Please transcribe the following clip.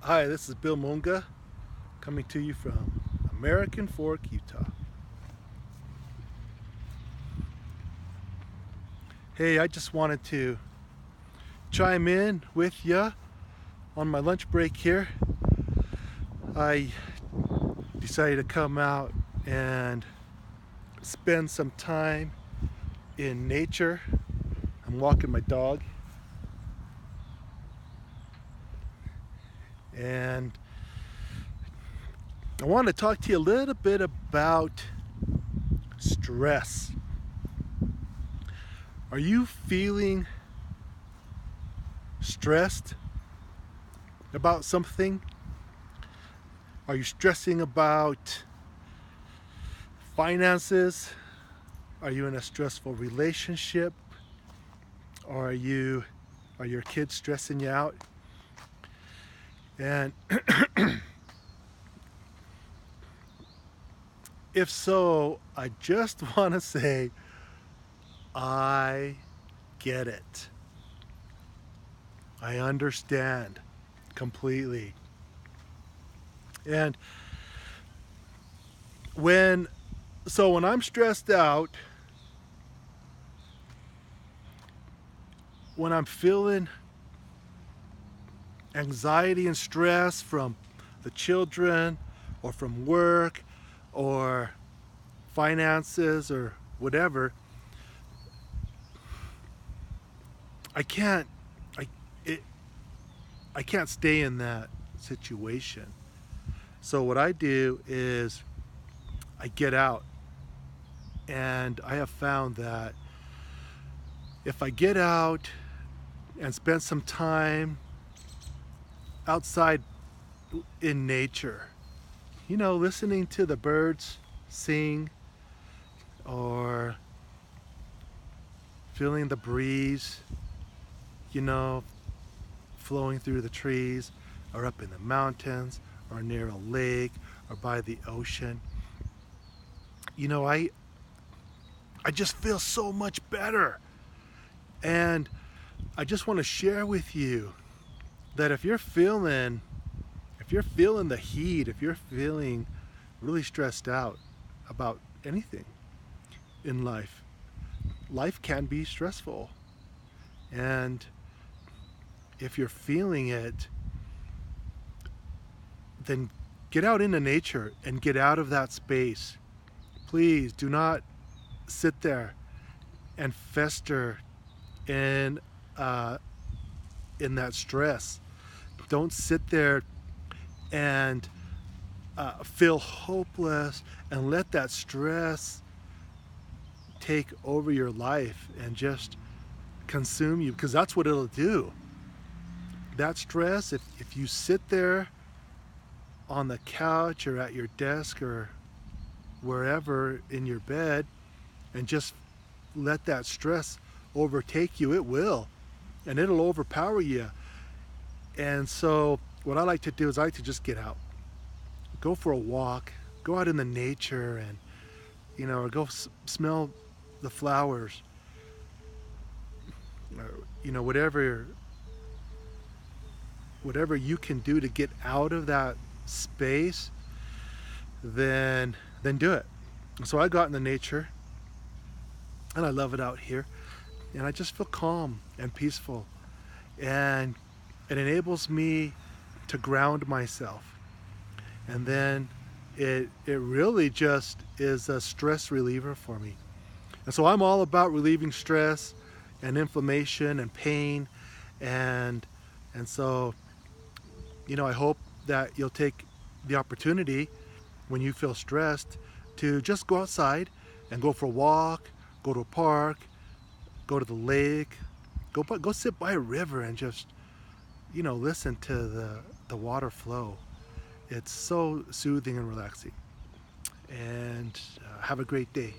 Hi, this is Bill Munga coming to you from American Fork, Utah. Hey, I just wanted to chime in with you on my lunch break here. I decided to come out and spend some time in nature. I'm walking my dog, and I want to talk to you a little bit about stress. Are you feeling stressed about something? Are you stressing about finances? Are you in a stressful relationship? Or are your kids stressing you out? And if so, I just want to say I get it. I understand completely. And when I'm stressed out, when I'm feeling anxiety and stress from the children or from work or finances or whatever, I can't I it I can't stay in that situation. So what I do is I get out, and I have found that if I get out and spend some time outside in nature, listening to the birds sing or feeling the breeze, you know, flowing through the trees or up in the mountains or near a lake or by the ocean, you know, I I just feel so much better. And I just want to share with you that if you're feeling the heat, if you're feeling really stressed out about anything in life, life can be stressful. And if you're feeling it, then get out into nature and get out of that space. Please do not sit there and fester in uh, in that stress. Don't sit there and feel hopeless and let that stress take over your life and just consume you, because that's what it'll do. That stress, if you sit there on the couch or at your desk or wherever in your bed and just let that stress overtake you, it will, and it'll overpower you. And so what I like to do is I like to just get out, go for a walk, go out in the nature, and or go smell the flowers, or whatever you can do to get out of that space, then do it. So I go out in the nature, and I love it out here, and I just feel calm and peaceful, and it enables me to ground myself. And then it really just is a stress reliever for me. And so I'm all about relieving stress and inflammation and pain, and so I hope that you'll take the opportunity when you feel stressed to just go outside and go for a walk, go to a park, go to the lake, go sit by a river and just listen to the water flow. It's so soothing and relaxing. And have a great day.